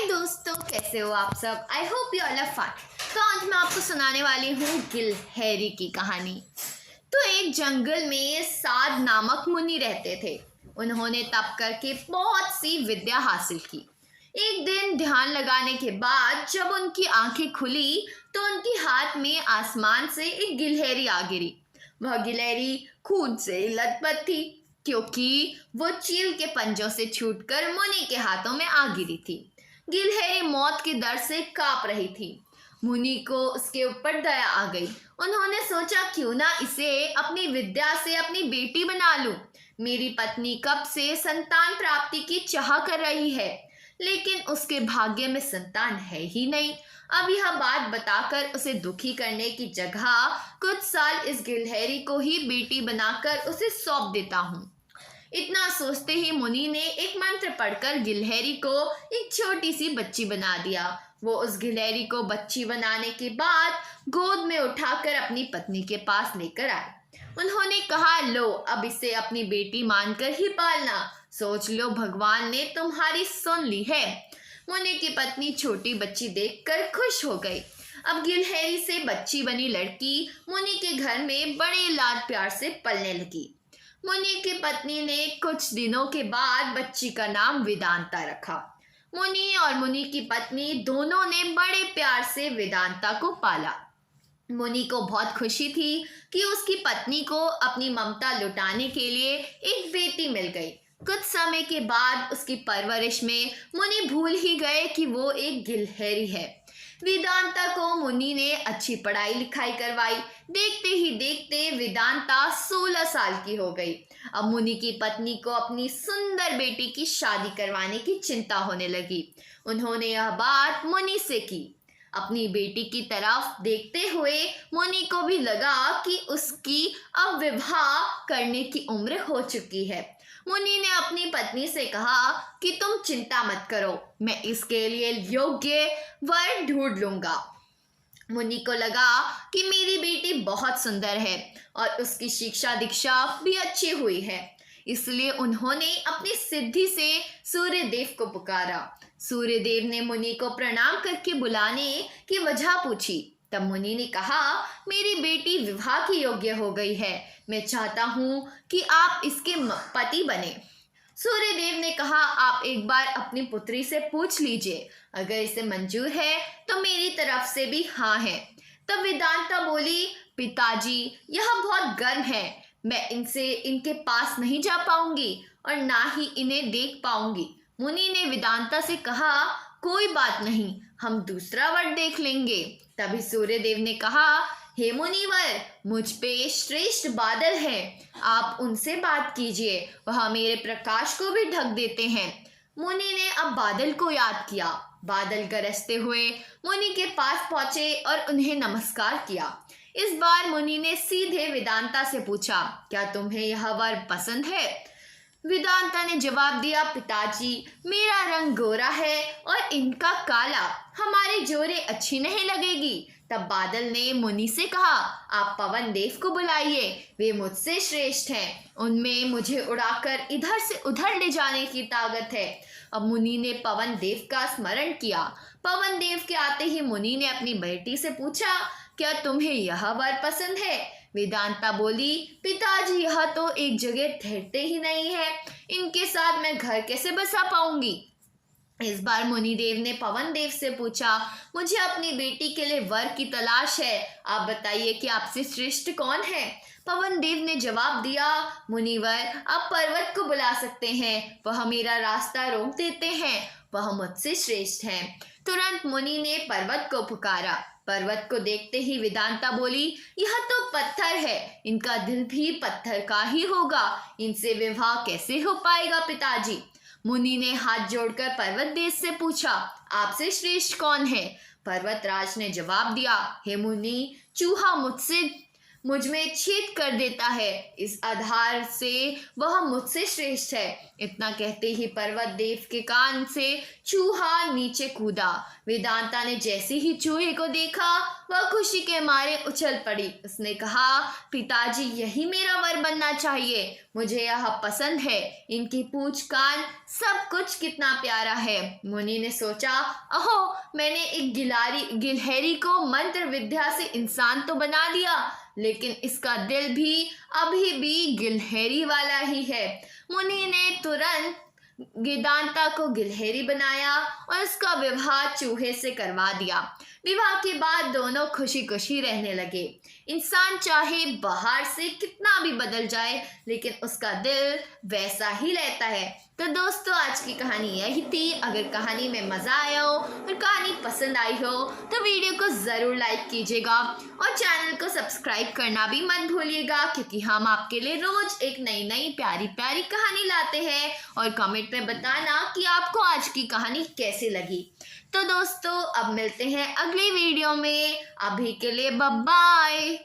दोस्तों, कैसे हो आप सब। I hope you all are fine. तो आज मैं आपको सुनाने वाली हूँ गिलहरी की कहानी। तो एक जंगल में साध नामक मुनि रहते थे। उन्होंने तप करके बहुत सी विद्या हासिल की। एक दिन ध्यान लगाने के बाद जब उनकी आंखें खुली तो उनके हाथ में आसमान से एक गिलहरी आ गिरी। वह गिलहरी खून से लथपथ थी क्योंकि वो चील के पंजों से छूटकर मुनि के हाथों में आ गिरी थी। गिलहरी मौत के डर से कांप रही थी। मुनि को उसके ऊपर दया आ गई। उन्होंने सोचा क्यों ना इसे अपनी विद्या से अपनी बेटी बना लूं। मेरी पत्नी कब से संतान प्राप्ति की चाह कर रही है, लेकिन उसके भाग्य में संतान है ही नहीं। अब यह बात बताकर उसे दुखी करने की जगह कुछ साल इस गिलहरी को ही बेटी बनाकर उसे सौंप देता हूँ। इतना सोचते ही मुनि ने एक मंत्र पढ़कर गिलहरी को एक छोटी सी बच्ची बना दिया। वो उस गिलहरी को बच्ची बनाने के बाद गोद में उठाकर अपनी पत्नी के पास लेकर आए। उन्होंने कहा, लो अब इसे अपनी बेटी मानकर ही पालना। सोच लो भगवान ने तुम्हारी सुन ली है। मुनि की पत्नी छोटी बच्ची देखकर खुश हो गई। अब गिलहरी से बच्ची बनी लड़की मुनि के घर में बड़े लाड प्यार से पलने लगी। मुनि की पत्नी ने कुछ दिनों के बाद बच्ची का नाम वेदांता रखा। मुनि और मुनि की पत्नी दोनों ने बड़े प्यार से वेदांता को पाला। मुनि को बहुत खुशी थी कि उसकी पत्नी को अपनी ममता लुटाने के लिए एक बेटी मिल गई। कुछ समय के बाद उसकी परवरिश में मुनि भूल ही गए कि वो एक गिलहरी है। वेदांता को मुनि ने अच्छी पढ़ाई लिखाई करवाई। देखते ही देखते वेदांता 16 साल की हो गई। अब मुनि की पत्नी को अपनी सुंदर बेटी की शादी करवाने की चिंता होने लगी। उन्होंने यह बात मुनि से की। अपनी बेटी की तरफ देखते हुए मुनि को भी लगा कि उसकी अब विवाह करने की उम्र हो चुकी है। मुनि ने अपनी पत्नी से कहा कि तुम चिंता मत करो, मैं इसके लिए योग्य वर ढूंढ लूंगा। मुनि को लगा कि मेरी बेटी बहुत सुंदर है और उसकी शिक्षा दीक्षा भी अच्छी हुई है, इसलिए उन्होंने अपनी सिद्धि से सूर्य देव को पुकारा। सूर्य देव ने मुनि को प्रणाम करके बुलाने की वजह पूछी। तब मुनि ने कहा, मेरी बेटी विवाह की योग्य हो गई है, मैं चाहता हूँ कि आप इसके पति बने। सूर्य देव ने कहा, आप एक बार अपनी पुत्री से पूछ लीजिए, अगर इसे मंजूर है तो मेरी तरफ से भी हाँ है। तब वेदांता बोली, पिताजी यह बहुत गर्म है, मैं इनके पास नहीं जा पाऊंगी और ना ही इन्हें देख पाऊंगी। मुनि ने वेदांता से कहा, कोई बात नहीं, हम दूसरा वर देख लेंगे। तभी सूर्य देव ने कहा, हे मुनिवर, मुझ पे श्रेष्ठ बादल हैं, आप उनसे बात कीजिए, वह मेरे प्रकाश को भी ढक देते हैं। मुनि ने अब बादल को याद किया। बादल गरजते हुए मुनि के पास पहुंचे और उन्हें नमस्कार किया। इस बार मुनि ने सीधे वेदांता से पूछा, क्या तुम्हें यह वर पसंद है? वेदांता ने जवाब दिया, पिताजी मेरा रंग गोरा है और इनका काला, हमारे जोड़े अच्छी नहीं लगेगी। तब बादल ने मुनि से कहा, आप पवन देव को बुलाइए, वे मुझसे श्रेष्ठ हैं, उनमें मुझे उड़ाकर इधर से उधर ले जाने की ताकत है। अब मुनि ने पवन देव का स्मरण किया। पवन देव के आते ही मुनि ने अपनी बेटी से पूछा, क्या तुम्हें यह वर पसंद है? वेदांता बोली, पिताजी यह तो एक जगह ठहरते ही नहीं है, इनके साथ मैं घर कैसे बसा पाऊंगी? इस बार मुनिदेव ने पवन देव से पूछा, मुझे अपनी बेटी के लिए वर की तलाश है, आप बताइए कि आपसे श्रेष्ठ कौन है? पवन देव ने जवाब दिया, मुनिवर आप पर्वत को बुला सकते हैं, वह मेरा रास्ता रोक देते हैं, वह मुझसे श्रेष्ठ हैं। तुरंत मुनि ने पर्वत को पुकारा। पर्वत को देखते ही वेदांता बोली, यह तो पत्थर है, इनका दिल भी पत्थर का ही होगा, इनसे विवाह कैसे हो पाएगा पिताजी? मुनि ने हाथ जोड़कर पर्वत देव से पूछा, आपसे श्रेष्ठ कौन है? पर्वतराज ने जवाब दिया, हे मुनि, चूहा मुझसे मुझ में छेद कर देता है। इस आधार से वह मुझसे श्रेष्ठ है। इतना कहते ही पर्वत देव के कान से चूहा नीचे कूदा। वेदांता ने जैसे ही चूहे को देखा वह खुशी के मारे उछल पड़ी। उसने कहा, पिताजी, यही मेरा वर बनना चाहिए। मुझे यह पसंद है। इनकी पूंछ कान सब कुछ कितना प्यारा है। मुनि ने सोचा, अहो, मैंने एक गिलहरी को मंत्र विद्या से इंसान तो बना दिया, लेकिन इसका दिल भी अभी भी गिलहरी वाला ही है। मुनि ने तुरंत वेदांता को गिलहरी बनाया और उसका विवाह चूहे से करवा दिया। विवाह के बाद दोनों खुशी खुशी रहने लगे। इंसान चाहे बाहर से कितना भी बदल जाए, लेकिन उसका दिल वैसा ही रहता है। तो दोस्तों, आज की कहानी यही थी। अगर कहानी में मज़ा आया हो और कहानी पसंद आई हो तो वीडियो को ज़रूर लाइक कीजिएगा और चैनल को सब्सक्राइब करना भी मत भूलिएगा, क्योंकि हम आपके लिए रोज़ एक नई नई प्यारी प्यारी कहानी लाते हैं। और कमेंट में बताना कि आपको आज की कहानी कैसी लगी। तो दोस्तों, अब मिलते हैं अगली वीडियो में। अभी के लिए बाय बाय।